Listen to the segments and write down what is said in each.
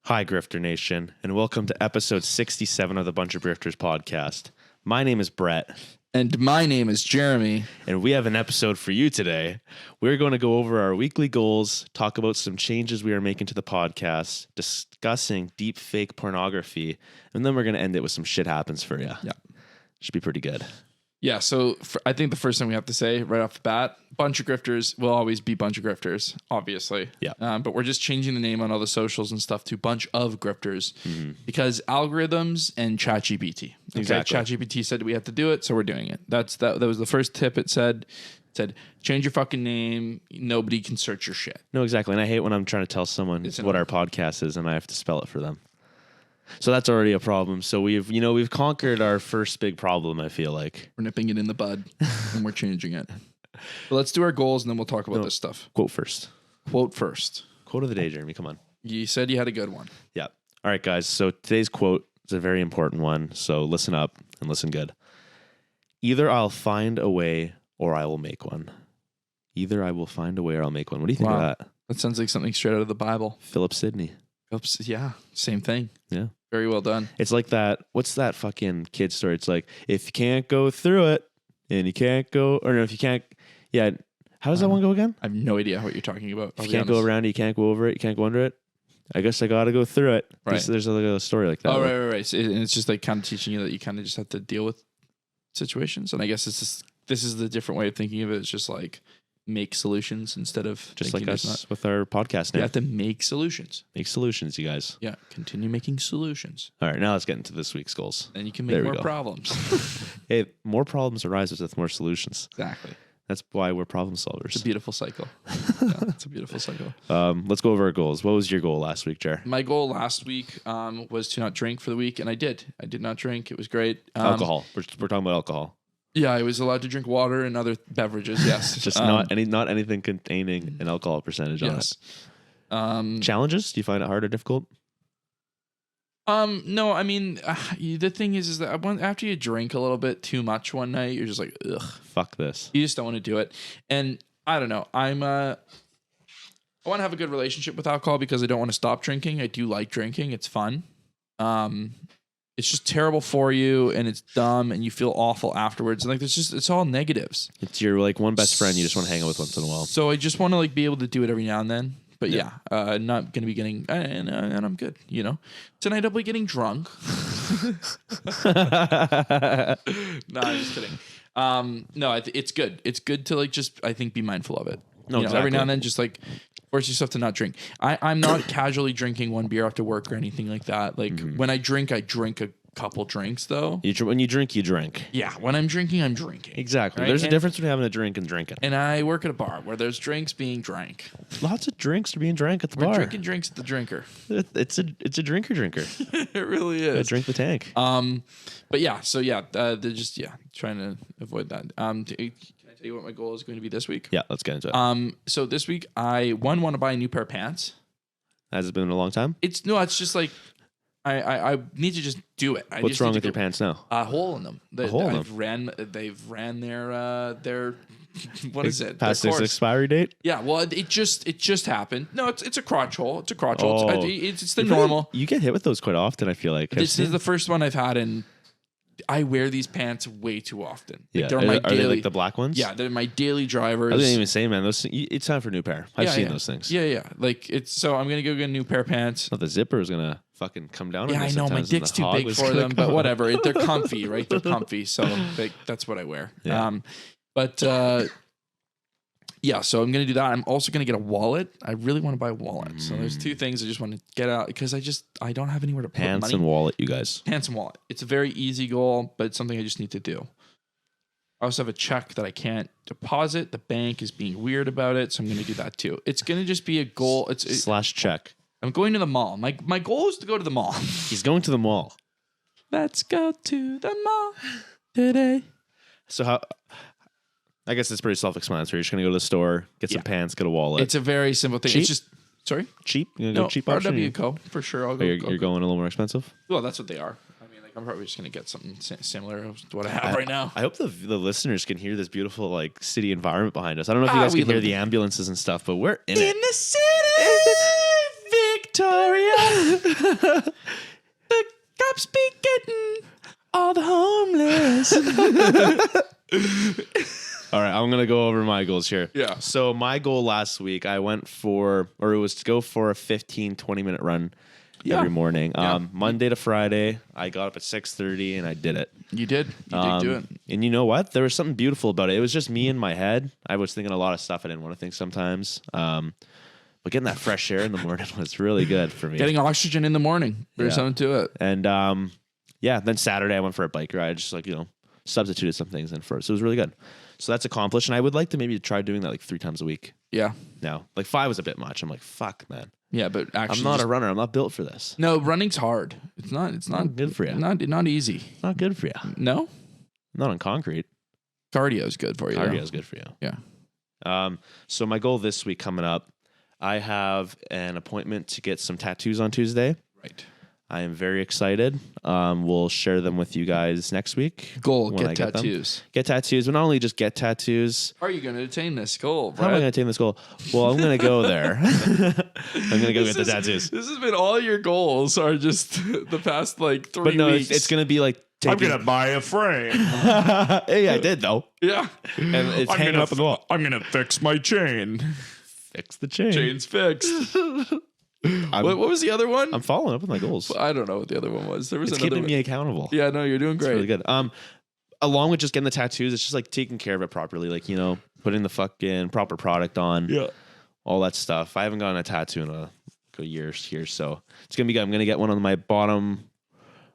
Hi, Grifter Nation, and welcome to episode 67 of the Buncha Grifters podcast. My name is Brett. And my name is Jeremy. And we have an episode for you today. We're going to go over our weekly goals, talk about some changes we are making to the podcast, discussing deepfake pornography, and then we're going to end it with some shit happens for you. Yeah. Should be pretty good. Yeah, so I think the first thing we have to say right off the bat, Bunch of Grifters will always be Bunch of Grifters, obviously. Yeah. But we're just changing the name on all the socials and stuff to Bunch of Grifters because algorithms and ChatGPT. Okay? Exactly. ChatGPT said we had to do it, so we're doing it. That was the first tip it said. It said, change your fucking name. Nobody can search your shit. No, exactly. And I hate when I'm trying to tell someone what our podcast is and I have to spell it for them. So that's already a problem. So we've conquered our first big problem, I feel like. We're nipping it in the bud and we're changing it. But let's do our goals and then we'll talk about this stuff. Quote first. Quote first. Quote of the day, Jeremy. Come on. You said you had a good one. Yeah. All right, guys. So today's quote is a very important one. So listen up and listen good. Either I'll find a way or I will make one. Either I will find a way or I'll make one. What do you think of that? That sounds like something straight out of the Bible. Philip Sidney. Oops. Yeah. Same thing. Yeah. Very well done. It's like that. What's that fucking kid story? It's like, if you can't go through it and you can't go, or no, if you can't, yeah. How does that one go again? I have no idea what you're talking about. If you can't go around it, you can't go over it, you can't go under it. I guess I got to go through it. Right. There's a story like that. Oh, right. So and it's just like kind of teaching you that you kind of just have to deal with situations. And I guess this is the different way of thinking of it. It's just like make solutions instead of just like us with our podcast name. You have to make solutions. Make solutions, you guys. Yeah. Continue making solutions. All right, now let's get into this week's goals. And you can make more problems. Hey, more problems arises with more solutions. Exactly. That's why we're problem solvers. It's a beautiful cycle. Yeah, it's a beautiful cycle. Let's go over our goals. What was your goal last week, Jer? My goal last week was to not drink for the week, and I did. I did not drink. It was great. Alcohol. We're talking about alcohol. Yeah, I was allowed to drink water and other beverages. Yes, just not anything containing an alcohol percentage on it. Challenges? Do you find it hard or difficult? No. I mean, the thing is that after you drink a little bit too much one night, you're just like, ugh, fuck this. You just don't want to do it. And I don't know. I want to have a good relationship with alcohol because I don't want to stop drinking. I do like drinking. It's fun. It's just terrible for you and it's dumb and you feel awful afterwards. And like, it's all negatives. It's your like one best friend you just want to hang out with once in a while. So I just want to like be able to do it every now and then. But yeah, not going to be getting, and I'm good, you know. Tonight I'll be getting drunk. No, I'm just kidding. No, it's good. It's good to like just, I think, be mindful of it. No, exactly. Every now and then just like force yourself to not drink. I'm not casually drinking one beer after work or anything like that. Like when I drink a couple drinks though. When you drink, you drink. Yeah, when I'm drinking, I'm drinking. Exactly. Right? There's a difference between having a drink and drinking. And I work at a bar where there's drinks being drank. Lots of drinks are being drank at the bar. We're drinking drinks at the drinker. It's a drinker. It really is. Drink the tank. But yeah, so yeah, they're just trying to avoid that. Can I tell you what my goal is going to be this week? Yeah, let's get into it. So this week I want to buy a new pair of pants. Has it been a long time? It's just like I need to just do it. What's wrong with your pants now? A hole in them. They've ran their what is it? Past its expiry date? Yeah. Well, it just happened. No, it's a crotch hole. It's a crotch hole. It's the normal. You get hit with those quite often. I feel like this is the first one I've had, and I wear these pants way too often. Like, yeah, are they like the black ones? Yeah, they're my daily drivers. I didn't even say, man. It's time for a new pair. I've seen those things. Yeah. Like so I'm gonna go get a new pair of pants. Oh, the zipper is gonna fucking come down. Yeah, I know my dick's too big for them, but whatever. They're comfy, right? They're comfy, so that's what I wear. Yeah. Yeah, so I'm going to do that. I'm also going to get a wallet. I really want to buy a wallet. So there's two things I just want to get out because I don't have anywhere to put money. Pants and wallet, you guys. Pants and wallet. It's a very easy goal, but it's something I just need to do. I also have a check that I can't deposit. The bank is being weird about it, so I'm going to do that too. It's going to just be a goal. Slash check. I'm going to the mall. My goal is to go to the mall. He's going to the mall. Let's go to the mall today. So how... I guess it's pretty self-explanatory. You're just going to go to the store, get some pants, get a wallet. It's a very simple thing. Cheap? It's just, sorry? Cheap? You're going to go cheap option? RW Co. For sure. I'll go. You're going a little more expensive? Well, that's what they are. I mean, like I'm probably just going to get something similar to what I have right now. I hope the listeners can hear this beautiful like city environment behind us. I don't know if you guys can hear the ambulances and stuff, but we're in it. In the city, Victoria. The cops be getting all the homeless. All right, I'm going to go over my goals here. Yeah. So my goal last week, it was to go for a 15, 20-minute run every morning. Monday to Friday, I got up at 6:30 and I did it. You did. You did do it. And you know what? There was something beautiful about it. It was just me in my head. I was thinking a lot of stuff I didn't want to think sometimes. But getting that fresh air in the morning was really good for me. Getting oxygen in the morning. There's something to it. And then Saturday I went for a bike ride, just substituted some things in first. So it was really good. So that's accomplished. And I would like to maybe try doing that like 3 times a week. Yeah. Now, like 5 was a bit much. I'm like, fuck, man. Yeah, but actually, I'm not a runner. I'm not built for this. No, running's hard. It's not good for you. Not easy. It's not good for you. No? Not on concrete. Cardio's good for you. Cardio's good for you. Yeah. So my goal this week coming up, I have an appointment to get some tattoos on Tuesday. Right. I am very excited. We'll share them with you guys next week. Goal, get tattoos. Get tattoos, but not only just get tattoos. How are you going to attain this goal, Brett? How am I going to attain this goal? Well, I'm going to go there. I'm going to go get the tattoos. This has been all your goals are just the past like 3 But no, weeks. it's going to be like I'm going to buy a frame. Hey, I did, though. Yeah. And it's hanging up on the wall. I'm going to fix my chain. Fix the chain. Chain's fixed. What was the other one? I'm following up with my goals. I don't know what the other one was. There was It's another keeping one. me accountable. Yeah, no, you're doing great. It's really good. Along with just getting the tattoos, it's just like taking care of it properly. Like, putting the fucking proper product on. Yeah. All that stuff. I haven't gotten a tattoo in a year here, so it's gonna be good. I'm gonna get one on my bottom,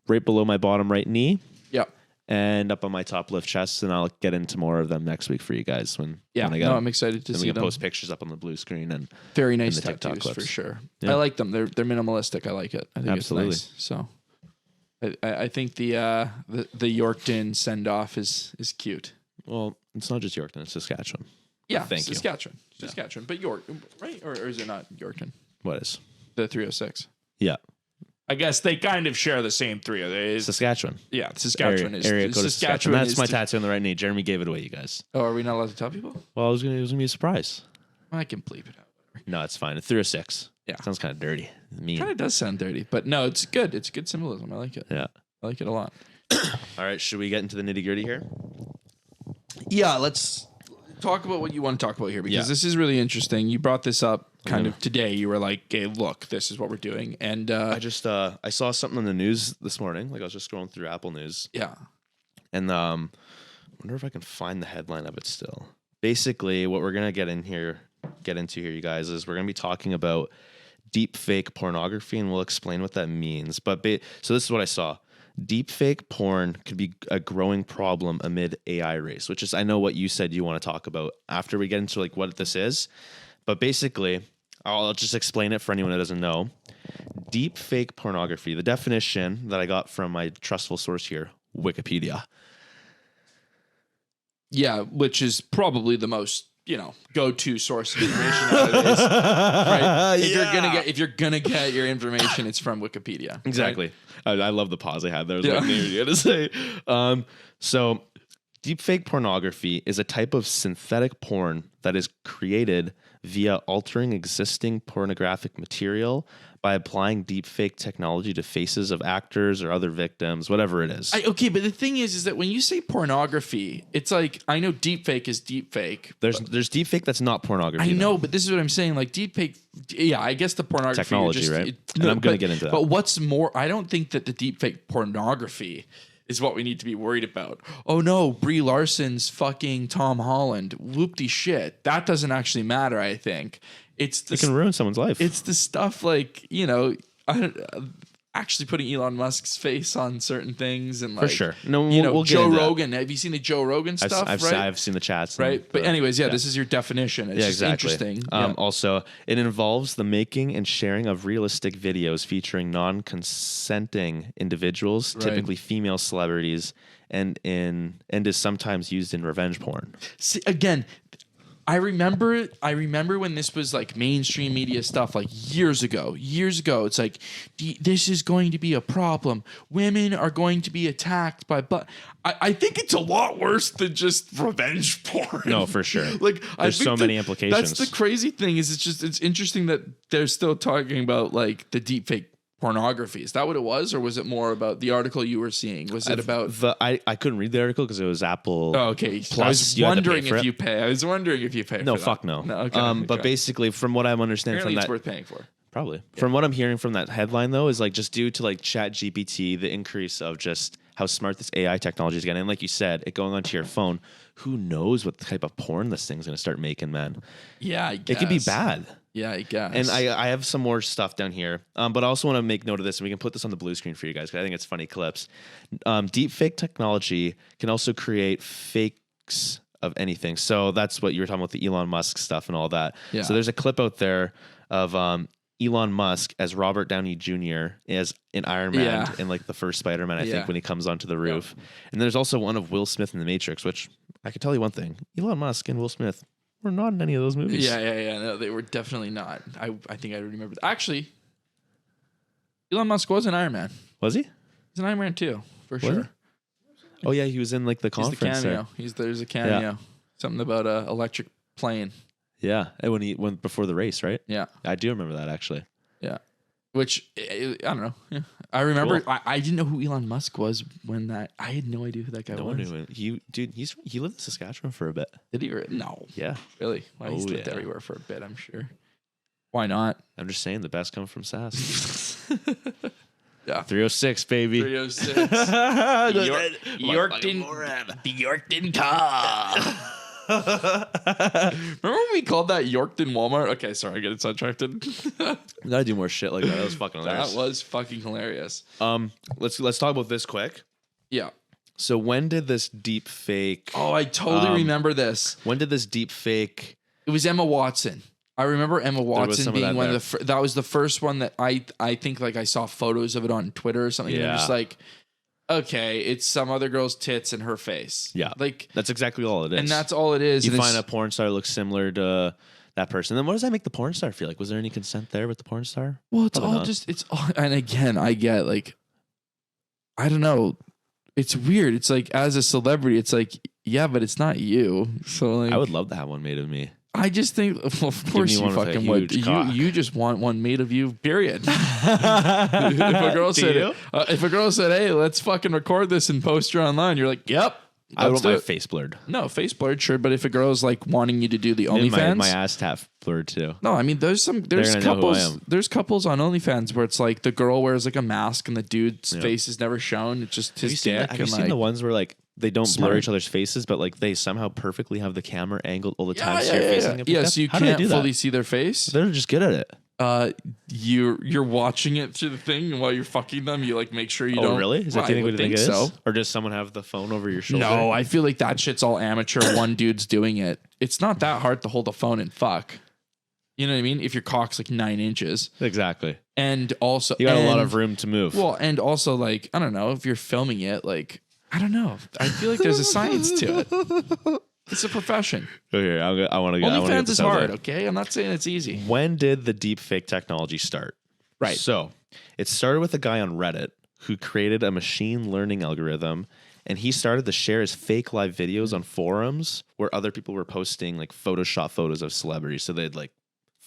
right below my bottom right knee. Yeah. And up on my top left chest, and I'll get into more of them next week for you guys when I get them. I'm excited to And see we can them. post pictures up on the blue screen and Very nice the TikTok tattoos clips. for sure. Yeah. I like them. They're minimalistic. I like it. I think Absolutely. it's nice. So I think the Yorkton send off is cute. well, it's not just Yorkton, it's Saskatchewan. Yeah, Thank you. Saskatchewan, but York, right? Or is it not Yorkton? What is? The 306. Yeah, I guess they kind of share the same 3 of these. Saskatchewan. Yeah, Saskatchewan area code is Saskatchewan. That's my tattoo on the right knee. Jeremy gave it away, you guys. Oh, are we not allowed to tell people? Well, it was gonna be a surprise. I can bleep it out. No, it's fine. It's 306. Yeah. Sounds kind of dirty. Mean. Kind of does sound dirty, but no, it's good. It's good symbolism. I like it. Yeah. I like it a lot. All right, should we get into the nitty gritty here? Yeah, let's talk about what you want to talk about here because Yeah. this is really interesting. You brought this up kind of today. You were like, "Hey, look, this is what we're doing," and I just I saw something on the news this morning. Like I was just scrolling through Apple News, yeah, and wonder if I can find the headline of it still. Basically, what we're gonna get into here, you guys, is we're gonna be talking about deepfake pornography, and we'll explain what that means. But so this is what I saw. Deepfake porn could be a growing problem amid AI race, which is I know what you said you want to talk about after we get into like what this is. But basically, I'll just explain it for anyone that doesn't know. Deepfake pornography, the definition that I got from my trustful source here, Wikipedia. yeah, which is probably the most go-to source of information nowadays. Right? If you're gonna get your information, it's from Wikipedia. Right? Exactly. I love the pause I had there. I was Yeah. like, maybe you to say. So, deepfake pornography is a type of synthetic porn that is created via altering existing pornographic material by applying deepfake technology to faces of actors or other victims, whatever it is. Okay, but the thing is that when you say pornography, it's like I know deepfake is deepfake. There's deepfake that's not pornography. I know, but this is what I'm saying. Like deepfake, yeah, I guess the pornography Technology, right? And I'm gonna get into that. But what's more, I don't think that the deepfake pornography is what we need to be worried about. Oh no, Brie Larson's fucking Tom Holland. Whoop-de shit. That doesn't actually matter. I think it's the It can ruin someone's life. it's the stuff like actually putting Elon Musk's face on certain things and like for sure. No, we'll get Joe into that. Rogan. Have you seen the Joe Rogan stuff? I've seen the chats. and Right. But the- anyways, this is your definition. It's just interesting. Yeah. Also, it involves the making and sharing of realistic videos featuring non-consenting individuals, Right. typically female celebrities, and is sometimes used in revenge porn. See, again, I remember when this was like mainstream media stuff, like years ago. It's like, this is going to be a problem. Women are going to be attacked by, but I think it's a lot worse than just revenge porn. No, for sure. Like, there's so many implications. That's the crazy thing it's interesting that they're still talking about like the deepfake pornography. Is that what it was, or was it more about the article you were seeing? Was it about I couldn't read the article because it was Apple. Oh, okay. Plus, I was you had to pay wondering for if it. you pay. I was wondering if you pay. No, for fuck that. no. No. Okay. But basically, from what I'm understanding apparently from it's that, worth paying for. probably from what I'm hearing from that headline though, is like just due to like Chat GPT, the increase of just how smart this AI technology is getting, and like you said, it going onto your phone. Who knows what type of porn this thing's gonna start making, man? Yeah, I guess. It could be bad. Yeah, I guess. And I have some more stuff down here, but I also want to make note of this, and we can put this on the blue screen for you guys because I think it's funny clips. Deep fake technology can also create fakes of anything. So that's what you were talking about, the Elon Musk stuff and all that. Yeah. So there's a clip out there of Elon Musk as Robert Downey Jr. as in Iron Man in like the first Spider-Man, I think, when he comes onto the roof. And there's also one of Will Smith in The Matrix, which I could tell you one thing. Elon Musk and Will Smith were not in any of those movies. Yeah. No, they were definitely not. I think I remember. Actually, Elon Musk was an Iron Man. Was he? He's an Iron Man too, for Was sure. he? Oh yeah, he was in like the He's conference the cameo. there. There's a cameo. Something about a electric plane. Yeah, and when he went before the race, right? Yeah. I do remember that actually. Yeah. Which I don't know. Yeah. I remember. Cool. I didn't know who Elon Musk was when that. I had no idea who that guy No was. one knew it. He lived in Saskatchewan for a bit. Did he? No. Yeah, Really? Well, he's Oh, lived yeah. everywhere for a bit, I'm sure. Why not? I'm just saying the best come from Sass. Yeah. 306, baby. 306. Yorkton, the Yorkton car. Remember when we called that Yorkton Walmart? Okay, sorry, I get sidetracked. Gotta do more shit like that. That was fucking hilarious. That was fucking hilarious. Let's talk about this quick. Yeah. So when did this deep fake? Oh, I totally remember this. When did this deep fake? It was Emma Watson. I remember Emma Watson some of being that one there. of the. That was the first one that I think like I saw photos of it on Twitter or something. And I'm Yeah. just like, okay, it's some other girl's tits in her face. Yeah, like, that's exactly all it is. and that's all it is. You and find a it's- porn star looks similar to that person. Then what does that make the porn star feel like? Was there any consent there with the porn star? Well, it's Probably all not. just it's all, and again, I get like, I don't know, it's weird. It's like as a celebrity, it's like yeah, but it's not you. So like, I would love to have one made of me. I just think, well, of course me you one with a fucking would. huge cock. You just want one made of you. Period. If a girl Do said, you? if a girl said, "Hey, let's fucking record this and post it online," you're like, "Yep." I would let's want do my it. face blurred. No, face blurred, sure. But if a girl's like wanting you to do the And OnlyFans, my ass tap blurred too. no, I mean there's gonna know who I couples am. there's couples on OnlyFans where it's like the girl wears like a mask and the dude's face is never shown. It's just his dick. Have you and seen like, the ones where like they don't blur Smart. each other's faces, but like they somehow perfectly have the camera angled all the time, yeah, so your face doesn't get picked yeah, up? so you How do they can't do that? fully see their face. They're just good at it. You're watching it through the thing, and while you're fucking them, you like make sure you don't. Oh, really? Is that Well, do you I think would what you think think it is? so. Or does someone have the phone over your shoulder? No, I feel like that shit's all amateur. One dude's doing it. It's not that hard to hold a phone and fuck. You know what I mean? If your cock's like 9 inches, Exactly. and also You got a lot of room to move. Well, and also like I don't know if you're filming it. Like I don't know. I feel like there's a science to it. It's a profession. Okay, I want to get OnlyFans this is out hard. there. Okay, I'm not saying it's easy. When did the deep fake technology start? Right. So it started with a guy on Reddit who created a machine learning algorithm, and he started to share his fake live videos on forums where other people were posting like Photoshop photos of celebrities. So they'd like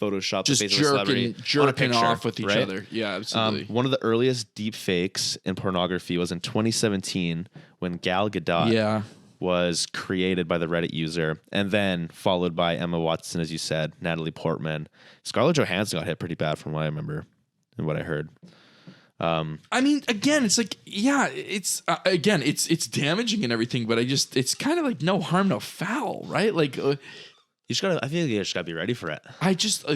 Photoshop Just the face of a celebrity on a jerking picture, off with each right? other. Yeah, absolutely. One of the earliest deep fakes in pornography was in 2017 when Gal Gadot yeah. was created by the Reddit user, and then followed by Emma Watson, as you said, Natalie Portman. Scarlett Johansson got hit pretty bad from what I remember and what I heard. I mean, again, it's like, yeah, it's again, it's damaging and everything, but it's kind of like no harm, no foul, right? Like, You just gotta. I feel like you just gotta be ready for it. I just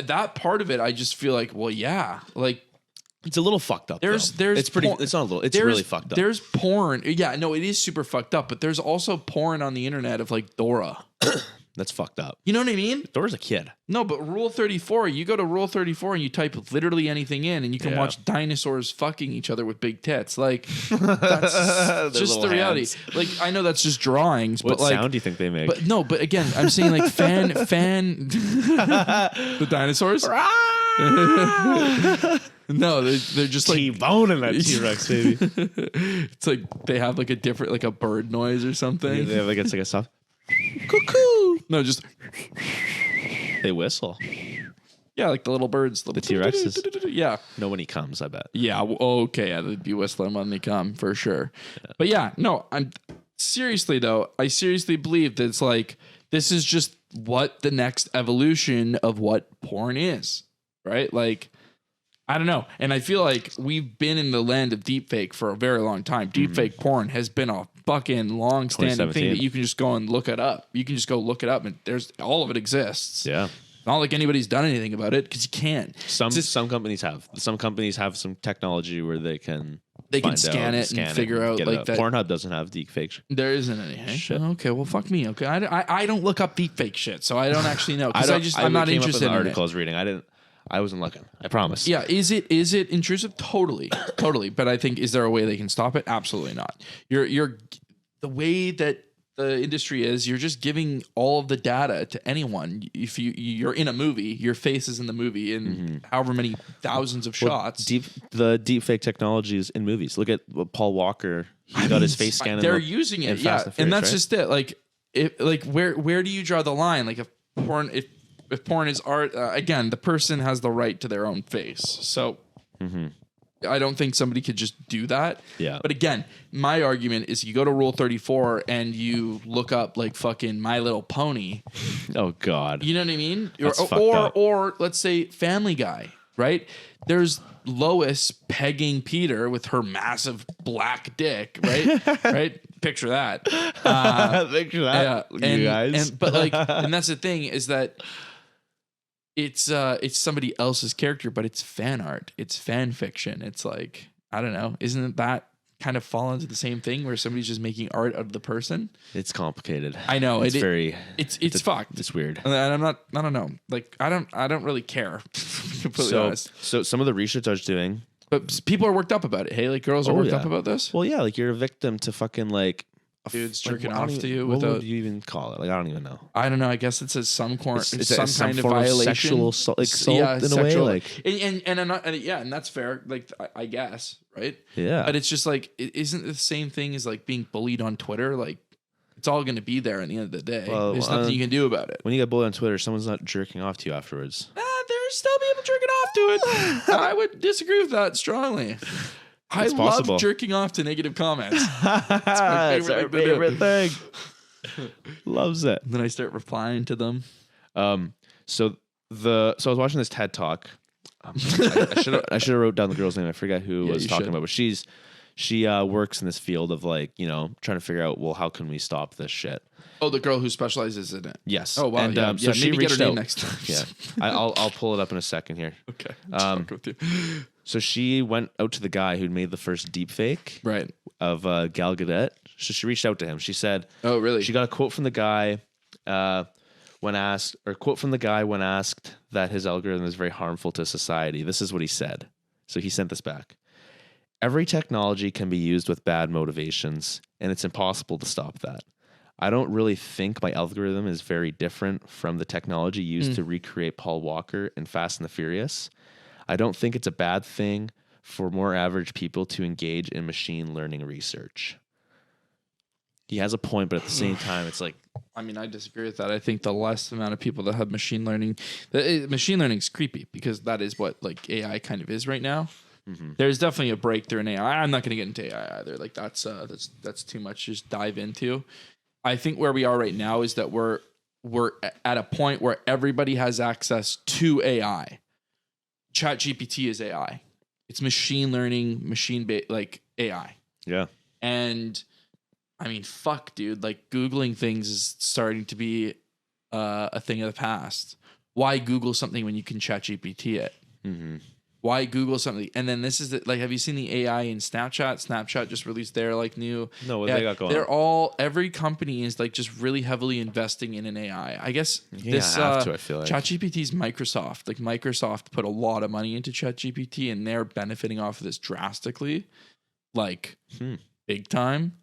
that part of it, I just feel like, well, yeah, like It's a little fucked up. there's it's pretty. porn- It's not a little. It's there's- really fucked up. There's porn. Yeah, no, it is super fucked up, but there's also porn on the internet of like Dora. That's fucked up. You know what I mean? Thor's a kid. No, but Rule 34, you go to Rule 34 and you type literally anything in and you can watch dinosaurs fucking each other with big tits. Like, that's just the reality. Hands. Like, I know that's just drawings, What but like, sound do you think they make? but no, but again, I'm saying like the dinosaurs. No, they're just like T-boning that T-Rex, baby. It's like they have like a different, like a bird noise or something. They have like, it's like a soft. Cuckoo. No, just They whistle. yeah, like the little birds. The T-Rexes. Yeah. No, when he comes, I bet. Yeah. Okay. Yeah, they'd be whistling when they come for sure. Yeah. But yeah, no, I'm seriously though. I seriously believe that it's like this is just what the next evolution of what porn is, right? Like, I don't know. And I feel like we've been in the land of deepfake for a very long time. Deepfake porn has been a fucking long-standing thing that you can just go and look it up. You can just go look it up, and there's all of it exists. Yeah. Not like anybody's done anything about it because you can't. Some companies have. Some companies have some technology where they can scan it and figure out like that. Pornhub doesn't have deepfake. There isn't any. Hey? Shit. Okay, well, fuck me. Okay, I don't look up deepfake shit, so I don't actually know. I'm not interested in the it. article I was reading. I wasn't looking. I promise. Yeah, is it intrusive? Totally. But I think, is there a way they can stop it? Absolutely not. You're the way that the industry is, you're just giving all of the data to anyone. If you're in a movie, your face is in the movie in however many thousands of shots. The deepfake technology is in movies. Look at Paul Walker. He got his face scanned. They're using it, yeah, and that's just it. Like, where do you draw the line? Like, if porn is art, again, the person has the right to their own face. So I don't think somebody could just do that. Yeah. But again, my argument is you go to Rule 34 and you look up like fucking My Little Pony. Oh God. You know what I mean? Up. Or let's say Family Guy, right? There's Lois pegging Peter with her massive black dick, right? Right? Picture that. Picture that, yeah. you guys. But like, and that's the thing is that it's somebody else's character, but it's fan art. It's fan fiction. It's like, I don't know. Isn't that kind of fall into the same thing where somebody's just making art out of the person? It's complicated. I know. It's it's fucked. It's weird. And I don't know. Like, I don't really care. Completely honest. So some of the research I was doing, but people are worked up about it. Hey, like girls are worked up about this. Well, yeah, like you're a victim to fucking like dudes jerking off to you. What would you even call it? Like, I don't even know. I don't know. I guess it says some kind of form violation, of sexual assault, yeah, in a way. Like, and I'm not. And that's fair. Like, I guess, right? Yeah. But it's just like, it isn't the same thing as like being bullied on Twitter. Like, it's all going to be there at the end of the day. Well, there's nothing you can do about it. When you get bullied on Twitter, someone's not jerking off to you afterwards. There's still people jerking off to it. I would disagree with that strongly. I love jerking off to negative comments. That's my favorite thing. Loves it. And then I start replying to them. So I was watching this TED Talk. I should have wrote down the girl's name. I forget who was talking about, but she works in this field of like, you know, trying to figure out, well, how can we stop this shit? Oh, the girl who specializes in it. Yes. Oh wow. And so she maybe reached get her name out next time. Yeah. I'll pull it up in a second here. Okay. With you. So she went out to the guy who'd made the first deepfake of Gal Gadot. So she reached out to him. She said, "Oh, really?" She got a quote from the guy when asked that his algorithm is very harmful to society. This is what he said. So he sent this back. Every technology can be used with bad motivations, and it's impossible to stop that. I don't really think my algorithm is very different from the technology used to recreate Paul Walker in Fast and the Furious. I don't think it's a bad thing for more average people to engage in machine learning research. He has a point, but at the same time, it's like... I mean, I disagree with that. I think the less amount of people that have machine learning... Machine learning is creepy because that is what like AI kind of is right now. Mm-hmm. There's definitely a breakthrough in AI. I'm not going to get into AI either. Like that's too much to just dive into. I think where we are right now is that we're at a point where everybody has access to AI. ChatGPT is AI. It's machine learning, like AI. Yeah. And I mean, fuck, dude. Like Googling things is starting to be a thing of the past. Why Google something when you can ChatGPT it? Mm-hmm. Why Google something? And then this is like, have you seen the AI in Snapchat? Snapchat just released their like new. No, what they got going They're on? all, every company is like just really heavily investing in an AI. I guess this have to, I feel like. ChatGPT is Microsoft. Like Microsoft put a lot of money into ChatGPT and they're benefiting off of this drastically, like big time.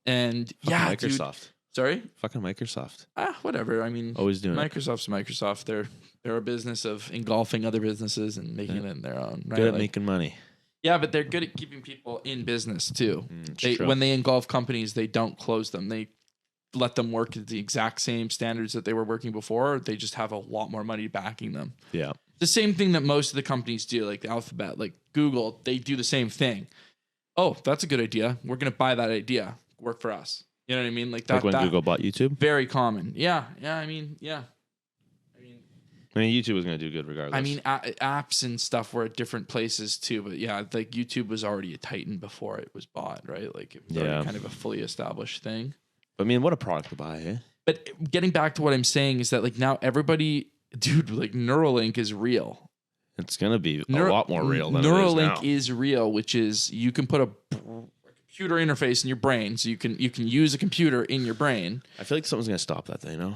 And Fucking dude, Microsoft. sorry? Fucking Microsoft. Whatever. I mean, Always doing it. Microsoft's Microsoft. They're a business of engulfing other businesses and making it in their own. Right? Good at Like, making money. yeah, but they're good at keeping people in business too. True. When they engulf companies, they don't close them. They let them work at the exact same standards that they were working before. They just have a lot more money backing them. Yeah. The same thing that most of the companies do, like the Alphabet, like Google, they do the same thing. Oh, that's a good idea. We're going to buy that idea. Work for us. You know what I mean? Like that. Like when that, Google bought YouTube? Very common. Yeah. I mean, YouTube was going to do good regardless. I mean, apps and stuff were at different places too, but yeah, like YouTube was already a titan before it was bought, right? Like it was already kind of a fully established thing. I mean, what a product to buy, eh? But getting back to what I'm saying is that like now everybody, dude, like Neuralink is real. It's going to be a lot more real than Neuralink it is is real, which is you can put a computer interface in your brain, so you can use a computer in your brain. I feel like something's going to stop that, though, you know?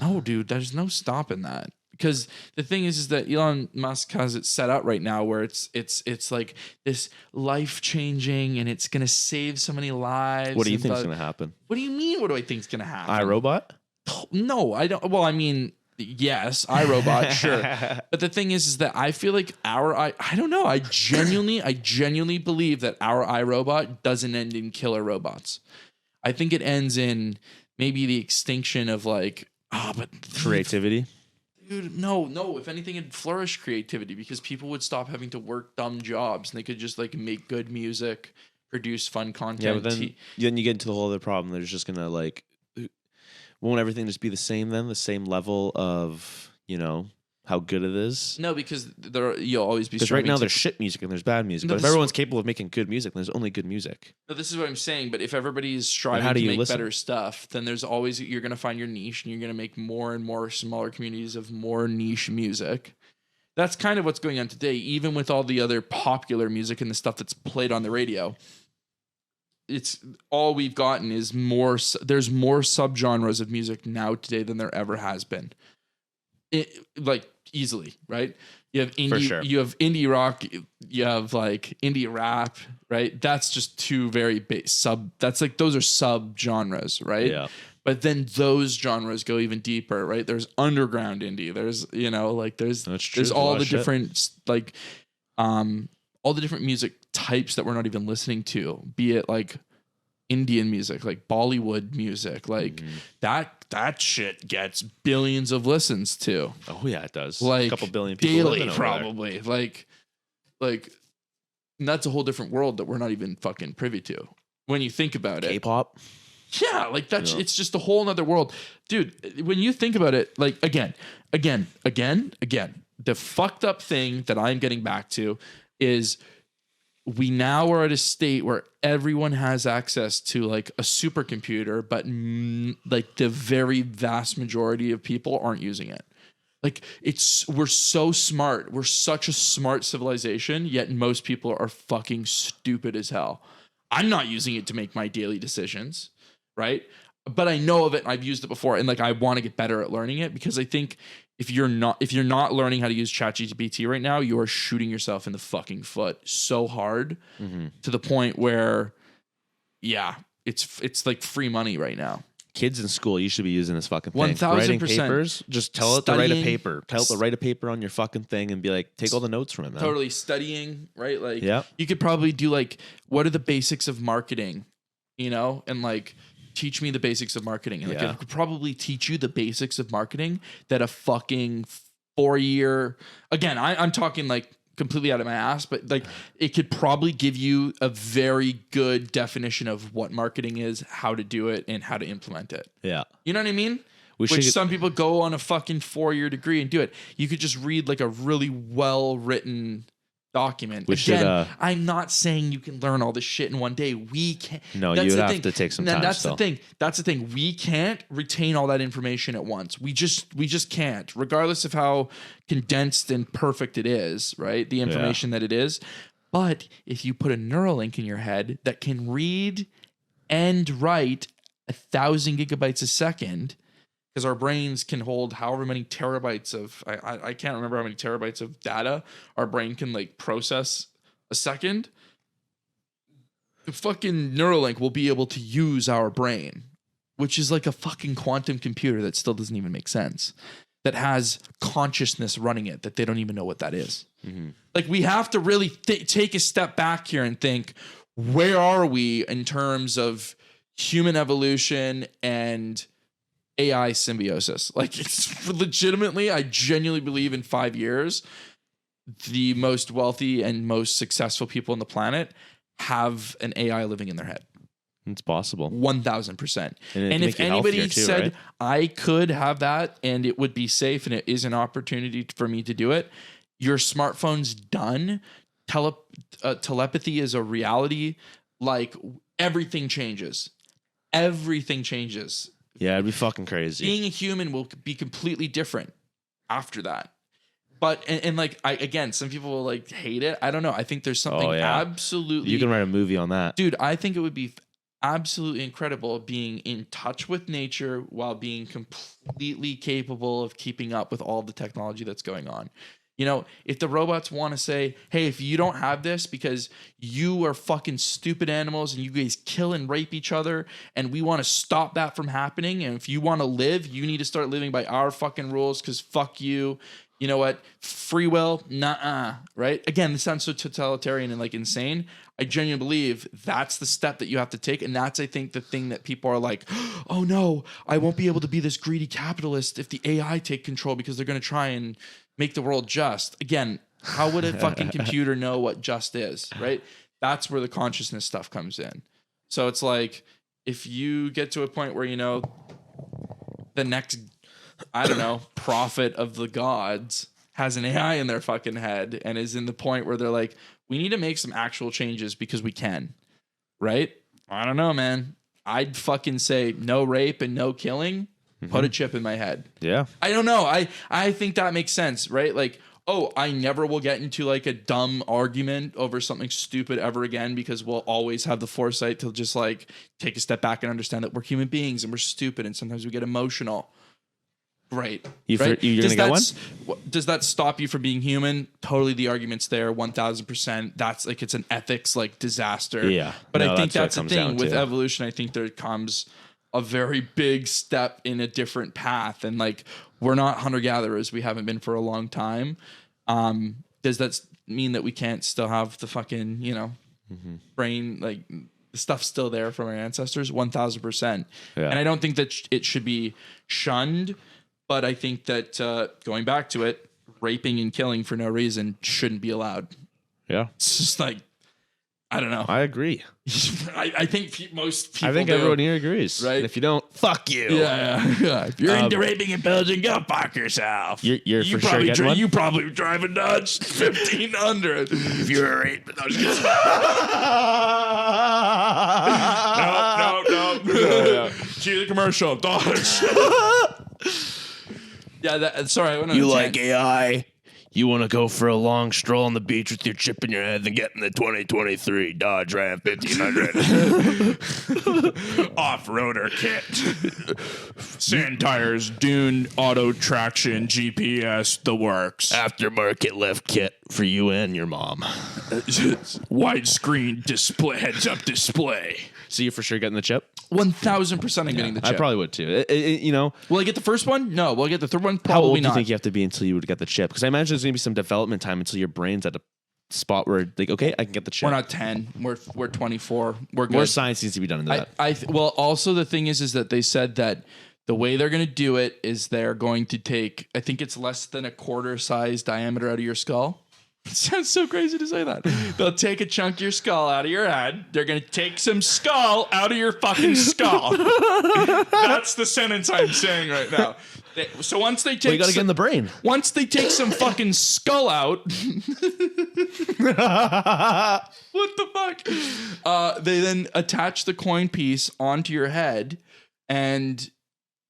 No, dude, there's no stopping that. Because the thing is that Elon Musk has it set up right now where it's like this life changing and it's gonna save so many lives. What do you think is gonna happen? What do you mean? What do I think is gonna happen? iRobot? No, I don't. Well, I mean, yes, iRobot, sure. But the thing is that I feel like I don't know. I genuinely believe that our iRobot doesn't end in killer robots. I think it ends in maybe the extinction of like, but Creativity? dude, no. If anything, it'd flourish creativity because people would stop having to work dumb jobs and they could just like make good music, produce fun content. Yeah, but then you get into the whole other problem. There's just gonna like, won't everything just be the same then? The same level of, you know, how good it is? No, because you'll always be. Because right now there's shit music and there's bad music. No, but if everyone's capable of making good music, then there's only good music. No, this is what I'm saying. But if everybody's striving to make better stuff, then there's always you're gonna find your niche and you're gonna make more and more smaller communities of more niche music. That's kind of what's going on today, even with all the other popular music and the stuff that's played on the radio. It's all we've gotten is more. There's more subgenres of music now today than there ever has been. Like easily, right? You have indie, you have indie rock, you have like indie rap, right? That's just two very that's like those are sub genres, right? Yeah. But then those genres go even deeper, right? There's underground indie. There's there's all the different like all the different music types that we're not even listening to, be it like Indian music, like Bollywood music, like that shit gets billions of listens to. Oh yeah, it does. Like a couple billion people daily, probably. Like and that's a whole different world that we're not even fucking privy to when you think about it. K-pop. Yeah, like that's it's just a whole nother world, dude. When you think about it, like again, the fucked up thing that I'm getting back to is we now are at a state where everyone has access to like a supercomputer, but like the very vast majority of people aren't using it. Like we're so smart. We're such a smart civilization, yet most people are fucking stupid as hell. I'm not using it to make my daily decisions, right? But I know of it and I've used it before. And like, I want to get better at learning it because I think if you're not learning how to use ChatGPT right now, you are shooting yourself in the fucking foot so hard to the point where, yeah, it's like free money right now. Kids in school, you should be using this fucking thing. 1000%. Writing papers, just tell it to write a paper. Tell it to write a paper on your fucking thing and be like, take all the notes from it, man. Totally studying, right? Like, you could probably do like, what are the basics of marketing, you know? And like, teach me the basics of marketing. And like, it could probably teach you the basics of marketing that a fucking 4-year, again, I'm talking like completely out of my ass, but like it could probably give you a very good definition of what marketing is, how to do it, and how to implement it. Yeah. You know what I mean? Which some people go on a fucking 4-year degree and do it. You could just read like a really well-written document. We should, I'm not saying you can learn all this shit in one day. We can't. No, you would have to take some time. That's the thing. That's the thing. We can't retain all that information at once. We just can't, regardless of how condensed and perfect it is, right? The information that it is. But if you put a Neuralink in your head that can read and write 1,000 gigabytes a second, because our brains can hold however many terabytes of, I can't remember how many terabytes of data our brain can like process a second. The fucking Neuralink will be able to use our brain, which is like a fucking quantum computer that still doesn't even make sense, that has consciousness running it that they don't even know what that is. Mm-hmm. Like, we have to really take a step back here and think, where are we in terms of human evolution and AI symbiosis? Like, it's legitimately, I genuinely believe in 5 years, the most wealthy and most successful people on the planet have an AI living in their head. It's possible. 1,000%. And if anybody too, said, right? I could have that and it would be safe and it is an opportunity for me to do it, your smartphone's done. Telepathy is a reality. Like, everything changes. Everything changes. Yeah, it'd be fucking crazy. Being a human will be completely different after that. But, and like, again, some people will like hate it. I don't know. I think there's something absolutely. You can write a movie on that. Dude, I think it would be absolutely incredible being in touch with nature while being completely capable of keeping up with all the technology that's going on. You know, if the robots want to say, hey, if you don't have this because you are fucking stupid animals and you guys kill and rape each other and we want to stop that from happening, and if you want to live, you need to start living by our fucking rules because fuck you. You know what? Free will? Nuh-uh. Right? Again, this sounds so totalitarian and like insane. I genuinely believe that's the step that you have to take. And that's, I think, the thing that people are like, oh no, I won't be able to be this greedy capitalist if the AI take control because they're going to try and make the world just. Again, how would a fucking computer know what just is? Right? That's where the consciousness stuff comes in. So it's like, if you get to a point where, you know, the next, I don't know, prophet of the gods has an AI in their fucking head and is in the point where they're like, we need to make some actual changes because we can, right? I don't know, man. I'd fucking say no rape and no killing. Put a chip in my head. Yeah. I don't know. I think that makes sense, right? Like, oh, I never will get into like a dumb argument over something stupid ever again because we'll always have the foresight to just like take a step back and understand that we're human beings and we're stupid and sometimes we get emotional. Right. You're going to get one? Does that stop you from being human? Totally, the argument's there, 1,000%. That's like, it's an ethics like disaster. Yeah. But I think that's the thing with evolution. I think there comes a very big step in a different path. And like, we're not hunter-gatherers. We haven't been for a long time. Does that mean that we can't still have the fucking, you know, brain, like the stuff's still there from our ancestors? 1,000%. Yeah. And I don't think that it should be shunned. But I think that going back to it, raping and killing for no reason shouldn't be allowed. Yeah. It's just like, I don't know. I agree. I think most people everyone here agrees. Right? And if you don't, fuck you. Yeah. If you're into raping and pillaging, go fuck yourself. You're for sure getting one? You probably drive a Dodge 1500. If you're a rape, no. Cue the commercial. Dodge. Yeah, sorry. I went on You a like tangent. AI? You want to go for a long stroll on the beach with your chip in your head and get in the 2023 Dodge Ram 1500 Off-roader kit. Sand tires, dune, auto traction, GPS, the works. aftermarket lift kit for you and your mom. Widescreen display, heads-up display. So you're for sure getting the chip? 1,000% I'm getting the chip. I probably would too. You know, Will I get the first one? No. Will I get the third one? how Probably old do not. you think you have to be until you would get the chip? Because I imagine there's going to be some development time until your brain's at a spot where, like, okay, I can get the chip. We're not 10. We're 24. We're good. More science needs to be done into that. Well, also the thing is that they said that the way they're going to do it is they're going to take, I think it's less than a quarter size diameter out of your skull. It sounds so crazy to say that. They'll take a chunk of your skull out of your head. They're going to take some skull out of your fucking skull. That's the sentence I'm saying right now. So once they Well, take you got to get in the brain. once they take some fucking skull out, what the fuck? They then attach the coin piece onto your head, and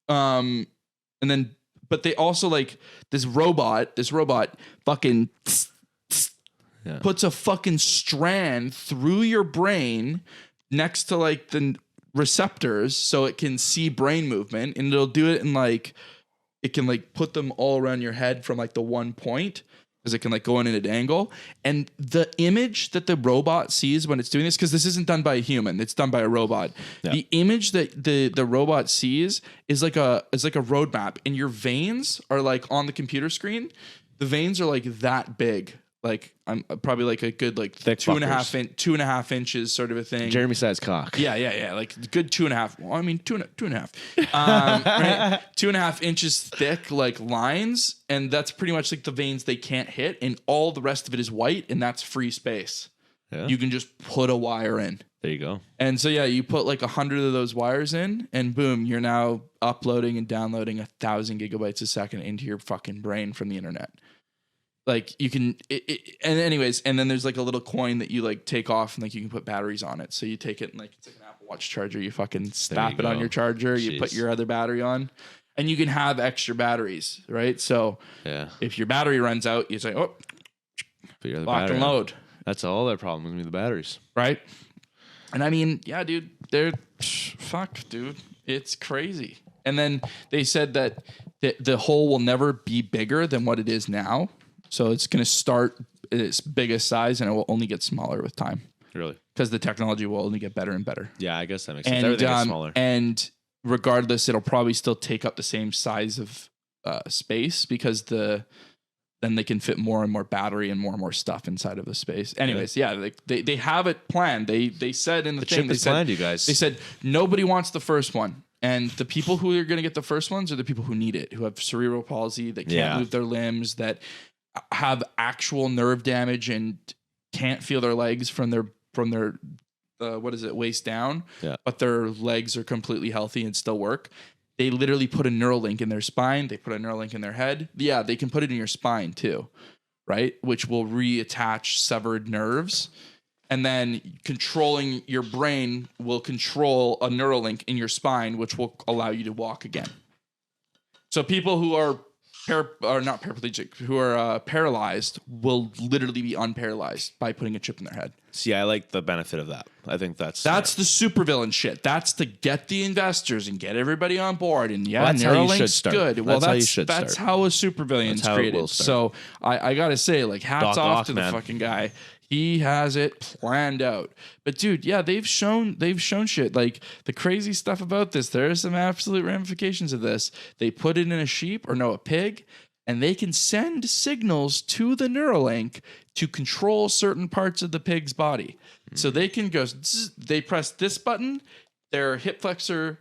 then, but they also like this robot fucking puts a fucking strand through your brain next to like the receptors so it can see brain movement, and it'll do it in like, it can like put them all around your head from like the one point, because it can like go in at an angle. And the image that the robot sees when it's doing this, because this isn't done by a human, it's done by a robot. Yeah. The image that the robot sees is like a roadmap, and your veins are like on the computer screen. The veins are like that big. Like I'm probably like a good like thick 2.5 inches sort of a thing. Jeremy size cock. Yeah. Like good 2.5. Well, I mean two and a half. Right? 2.5 inches thick, like lines, and that's pretty much like the veins they can't hit, and all the rest of it is white, and that's free space. Yeah. You can just put a wire in. There you go. And so yeah, you put like 100 of those wires in, and boom, you're now uploading and downloading 1,000 gigabytes a second into your fucking brain from the internet. Like you can, and anyways, and then there's like a little coin that you like take off, and like you can put batteries on it. So you take it and like it's like an Apple Watch charger. You fucking snap it on your charger. Jeez. You put your other battery on, and you can have extra batteries, right? So if your battery runs out, you say, oh, lock and load. That's all their problem with the batteries, right? And I mean, yeah, dude, fuck, dude, it's crazy. And then they said that the hole will never be bigger than what it is now. So it's going to start at its biggest size, and it will only get smaller with time. Really? Because the technology will only get better and better. Yeah, I guess that makes sense. Everything gets smaller. And regardless, it'll probably still take up the same size of space, because then they can fit more and more battery and more stuff inside of the space. Anyways, yeah, they have it planned. They said in the thing, chip is planned, you guys. They said nobody wants the first one. And the people who are going to get the first ones are the people who need it, who have cerebral palsy, that can't move their limbs, that have actual nerve damage and can't feel their legs from their waist down, but their legs are completely healthy and still work. They literally put a neural link in their spine. They put a neural link in their head. Yeah, they can put it in your spine too, right? Which will reattach severed nerves. And then controlling your brain will control a neural link in your spine, which will allow you to walk again. So people who are not paraplegic, who are paralyzed, will literally be unparalyzed by putting a chip in their head. See, I like the benefit of that. I think that's the supervillain shit. That's to get the investors and get everybody on board. And Neuralink's good. Well, that's how a supervillain's created. So I gotta say, like, hats off to the fucking guy. He has it planned out. But dude, yeah, they've shown shit. Like the crazy stuff about this, there are some absolute ramifications of this. They put it in a pig, and they can send signals to the Neuralink to control certain parts of the pig's body. So they can go, they press this button, their hip flexor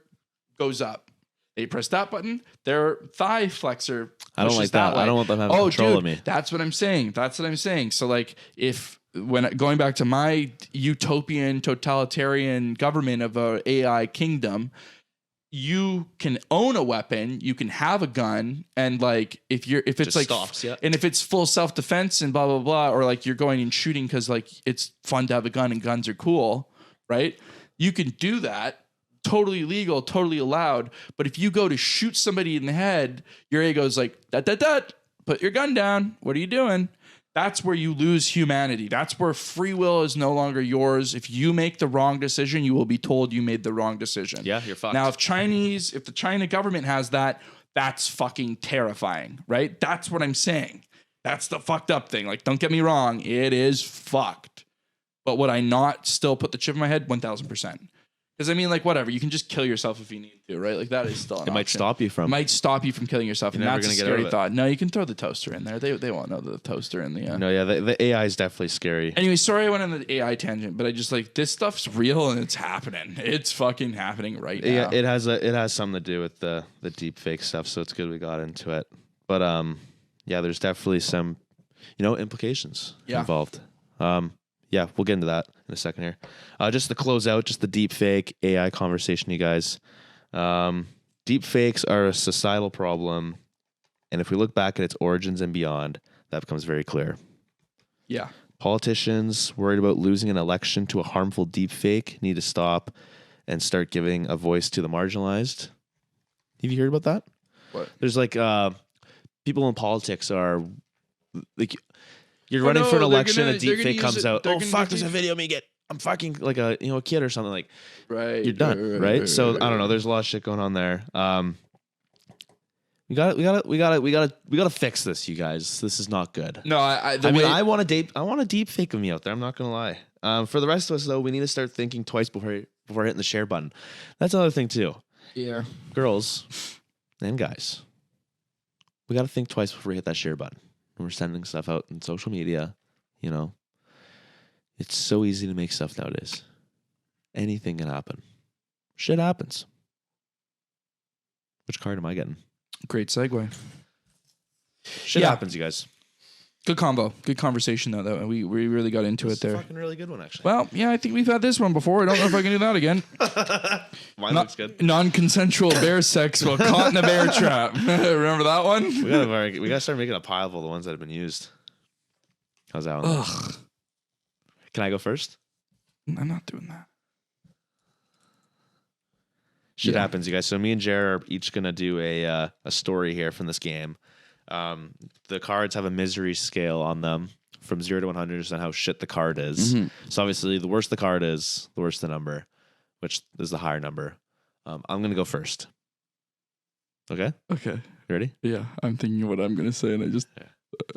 goes up. They press that button, their thigh flexor pushes I don't like that. I don't want them having control of me. That's what I'm saying. So like when going back to my utopian totalitarian government of a AI kingdom, you can own a weapon, you can have a gun, and like if it's like stops, and if it's full self-defense and blah blah blah, or like you're going and shooting because like it's fun to have a gun and guns are cool, right? You can do that. Totally legal, totally allowed. But if you go to shoot somebody in the head, your ego's like, put your gun down. What are you doing? That's where you lose humanity. That's where free will is no longer yours. If you make the wrong decision, you will be told you made the wrong decision. Yeah, you're fucked. Now, if the China government has that, that's fucking terrifying, right? That's what I'm saying. That's the fucked up thing. Like, don't get me wrong. It is fucked. But would I not still put the chip in my head? 1,000%. Because I mean, like, whatever, you can just kill yourself if you need to, right? Like, that is still an option. Might stop you from. It might stop you from killing yourself, and that's a scary thought. No, you can throw the toaster in there. They won't know the toaster in the. No, yeah, the AI is definitely scary. Anyway, sorry I went on the AI tangent, but I just like this stuff's real and it's happening. It's fucking happening right now. Yeah, it has something to do with the deepfake stuff, so it's good we got into it. But yeah, there's definitely some, implications involved. Yeah, we'll get into that in a second here. Just to close out, just the deep fake AI conversation, you guys. Deep fakes are a societal problem, and if we look back at its origins and beyond, that becomes very clear. Yeah. Politicians worried about losing an election to a harmful deep fake need to stop and start giving a voice to the marginalized. Have you heard about that? What? There's like people in politics are like, you're running for an election, a deep fake comes out. Oh fuck! There's a video of me I'm fucking like a kid or something. Like, right, you're done, right? So I don't know. There's a lot of shit going on there. We gotta fix this, you guys. This is not good. No, I want a deep fake of me out there. I'm not gonna lie. For the rest of us though, we need to start thinking twice before hitting the share button. That's another thing too. Yeah, girls and guys, we gotta think twice before we hit that share button. When we're sending stuff out in social media, it's so easy to make stuff nowadays. Anything can happen. Shit happens. Which card am I getting? great segue. Shit happens, you guys. Good combo. Good conversation, though. That we really got into it there. Fucking really good one, actually. Well, yeah, I think we've had this one before. I don't know if I can do that again. Mine looks good. Non-consensual bear sex while caught in a bear trap. Remember that one? We gotta start making a pile of all the ones that have been used. How's that one? Ugh. Can I go first? I'm not doing that. Shit happens, you guys. So me and Jer are each gonna do a story here from this game. The cards have a misery scale on them from 0 to 100 on how shit the card is. Mm-hmm. So obviously, the worse the card is, the worse the number, which is the higher number. I'm gonna go first. Okay. Okay. You ready? Yeah, I'm thinking what I'm gonna say, and I just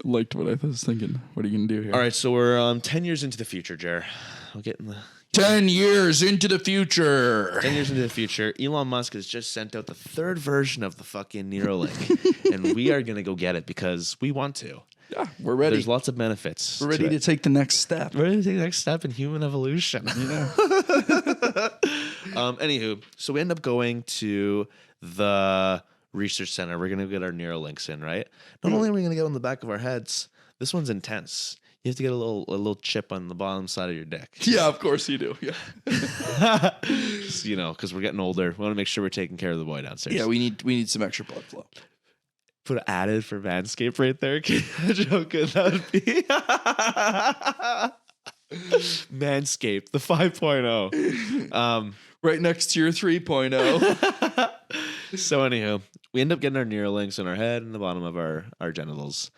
liked what I was thinking. What are you gonna do here? All right. So we're 10 years into the future, Jer. We'll get in the 10 years into the future. 10 years into the future, Elon Musk has just sent out the third version of the fucking Neuralink, and we are going to go get it because we want to. Yeah, we're ready. There's lots of benefits. We're ready to take the next step. We're ready to take the next step in human evolution. Yeah. Anywho, so we end up going to the research center. We're going to get our Neuralinks in, right? Not only are we going to get on the back of our heads, this one's intense. You have to get a little chip on the bottom side of your dick. Yeah, of course you do. Yeah. Because we're getting older. We want to make sure we're taking care of the boy downstairs. Yeah, we need some extra blood flow. Put added for Manscaped right there. Can you imagine how good that would be? Manscaped, the 5.0. Right next to your 3.0. So anyhow, we end up getting our Neuralinks in our head and the bottom of our genitals.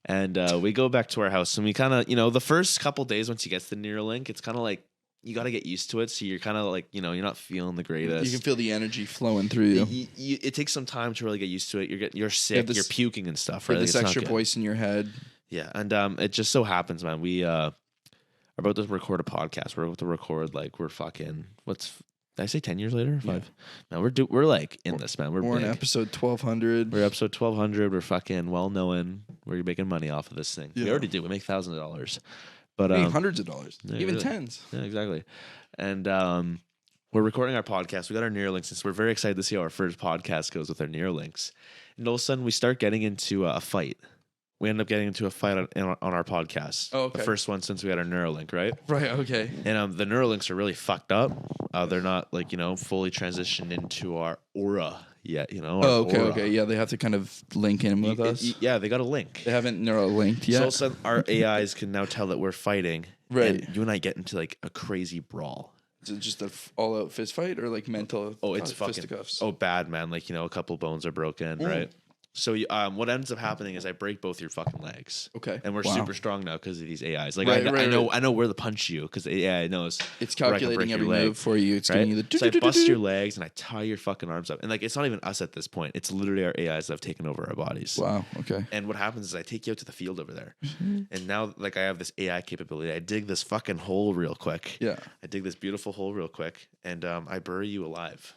And we go back to our house, and we kind of, the first couple days once you get to the Neuralink, it's kind of like you got to get used to it. So you're kind of like, you're not feeling the greatest. You can feel the energy flowing through you. It takes some time to really get used to it. You're sick, you're puking and stuff, right? This extra voice in your head. Yeah, and it just so happens, man, we are about to record a podcast. We're about to record we're fucking did I say 10 years later? 5? No, we're like in this, man. We're in big. episode 1200. We're episode 1200. We're fucking well known. We're making money off of this thing. Yeah. We already do. We make thousands of dollars, but hundreds of dollars, yeah, even really. tens. Yeah, exactly. And we're recording our podcast. We got our Neuralinks, and so we're very excited to see how our first podcast goes with our Neuralinks. And all of a sudden, we start getting into a fight. We end up getting into a fight on our podcast. Oh, okay. The first one since we had our Neuralink, right? Right. Okay. And the Neuralinks are really fucked up. They're not fully transitioned into our aura yet. Our okay. aura. Okay. Yeah, they have to kind of link in with us. Yeah, they got a link. They haven't linked yet. So all of a sudden, our AIs can now tell that we're fighting. Right. And you and I get into a crazy brawl. Is it just an all-out fist fight or mental? Oh, it's fucking fisticuffs. Oh, bad, man. A couple bones are broken, right? So what ends up happening is I break both your fucking legs. Okay. And we're super strong now because of these AIs. Right, I know where to punch you because the AI knows. It's calculating every move for you. It's giving you the. So I bust your legs and I tie your fucking arms up. And it's not even us at this point. It's literally our AIs that have taken over our bodies. Wow. Okay. And what happens is I take you out to the field over there. And now I have this AI capability. I dig this fucking hole real quick. Yeah. I dig this beautiful hole real quick. And I bury you alive.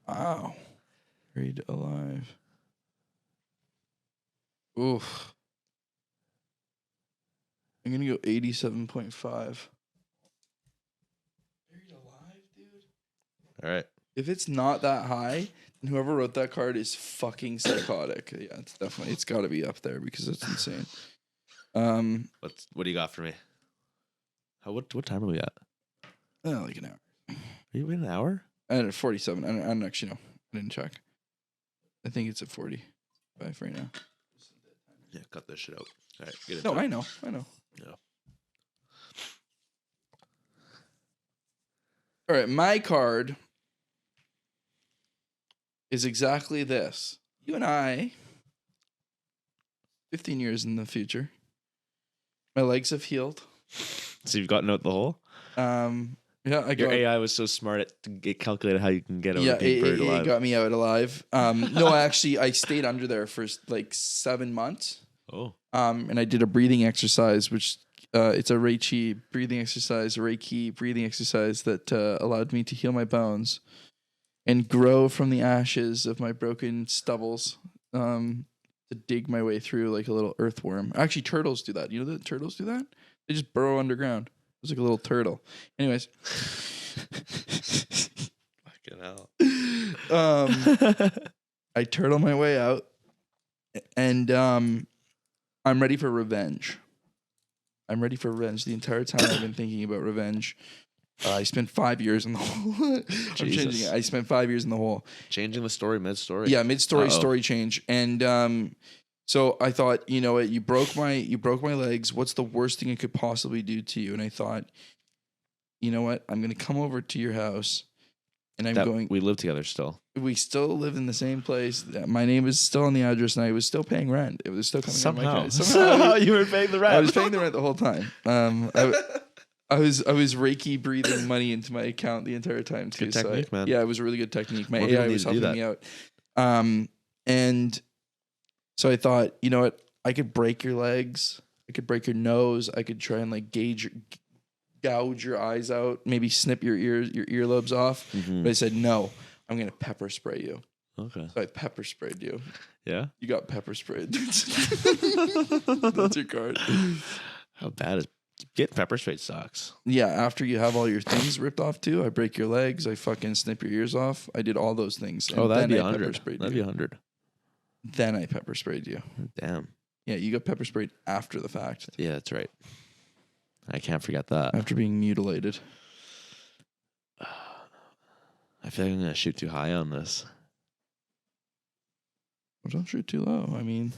Wow. Buried alive. Oof. I'm gonna go 87.5. Buried alive, dude. All right. If it's not that high, then whoever wrote that card is fucking psychotic. Yeah, it's got to be up there because it's insane. What do you got for me? What time are we at? Like an hour. Are you in an hour? I had 47. I don't actually know. I didn't check. I think it's at 45 right now. Yeah, cut this shit out. All right, get it. No, I know. Yeah. All right, my card is exactly this. You and I, 15 years in the future, my legs have healed. So you've gotten out the hole? Yeah, I Your got. AI was so smart it calculated how you can get out of being buried it alive. got me out alive. No, actually, I stayed under there for like 7 months. Oh. And I did a breathing exercise, which it's a Reiki breathing exercise that allowed me to heal my bones and grow from the ashes of my broken stubbles to dig my way through like a little earthworm. Actually, turtles do that. You know that turtles do that? They just burrow underground. It's like a little turtle. Anyways. Fucking hell. I turtle my way out and I'm ready for revenge. The entire time I've been thinking about revenge. I spent 5 years in the hole. I'm changing it. I spent 5 years in the hole. Changing the story mid-story. Yeah, mid-story story change. And so I thought, you know what, you broke my legs. What's the worst thing I could possibly do to you? And I thought, you know what, I'm gonna come over to your house and we live together still. we still live in the same place. My name is still on the address, and I was still paying rent. It was still coming out of my account. Somehow you were paying the rent. I was paying the rent the whole time. I was Reiki breathing money into my account the entire time too. Good technique, man. Yeah, it was a really good technique. My More AI people was need to do helping me out. And so I thought, you know what? I could break your legs. I could break your nose. I could try and like gouge your eyes out. Maybe snip your earlobes off. Mm-hmm. But I said no. I'm gonna pepper spray you. Okay. So I pepper sprayed you. Yeah? You got pepper sprayed. That's your card. How bad is get pepper sprayed sucks? Yeah, after you have all your things ripped off too, I break your legs, I fucking snip your ears off. I did all those things. Oh, that'd then be I pepper 100. sprayed That'd you. be 100. Then I pepper sprayed you. Damn. Yeah, you got pepper sprayed after the fact. Yeah, that's right. I can't forget that. After being mutilated. I feel like I'm going to shoot too high on this. Well, don't shoot too low. I mean,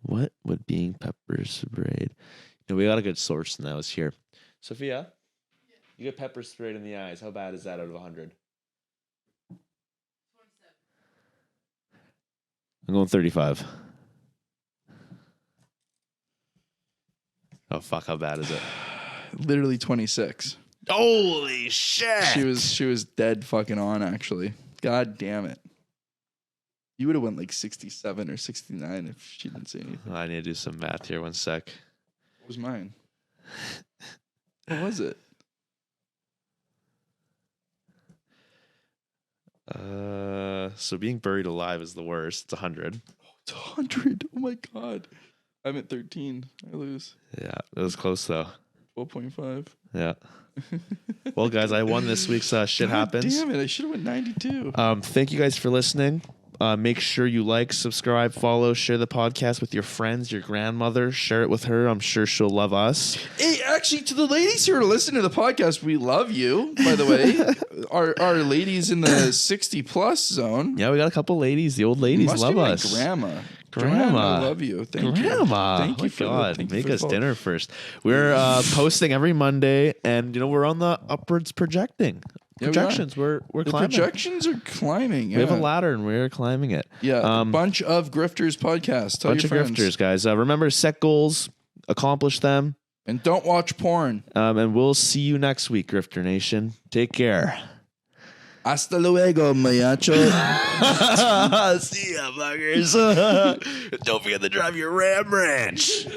What would being pepper sprayed? We got a good source now. It's here. Sophia, you get pepper sprayed in the eyes. How bad is that out of 100? 27. I'm going 35. Oh, fuck. How bad is it? literally 26. Holy shit. She was dead fucking on, actually. God damn it. You would have went like 67 or 69 if she didn't say anything. I need to do some math here. 1 sec. What was mine? What was it? So being buried alive is the worst. It's 100. It's 100. Oh my God. I'm at 13. I lose. Yeah, it was close though. 12.5. Yeah. Well, guys, I won this week's Shit God Happens. damn it. I should have went 92. Thank you guys for listening. Make sure you like, subscribe, follow, share the podcast with your friends, your grandmother. Share it with her. I'm sure she'll love us. Hey, actually, to the ladies who are listening to the podcast, we love you, by the way. Our ladies in the 60-plus zone. Yeah, we got a couple ladies. The old ladies Must love be my us. Grandma. Grandma, I love you. Thank you. Grandma. Thank you for God, make us the dinner first. We're posting every Monday, and we're on the upwards projecting. Yeah, Projections. We're The climbing. projections are climbing. We have a ladder, and we're climbing it. Yeah, Bunch of Grifters podcast. Tell Bunch your of friends. grifters, guys. Remember, set goals, accomplish them, And don't watch porn. and we'll see you next week, Grifter Nation. Take care. Hasta luego, mayacho. See ya, buggers. Don't forget to drive your Ram Ranch.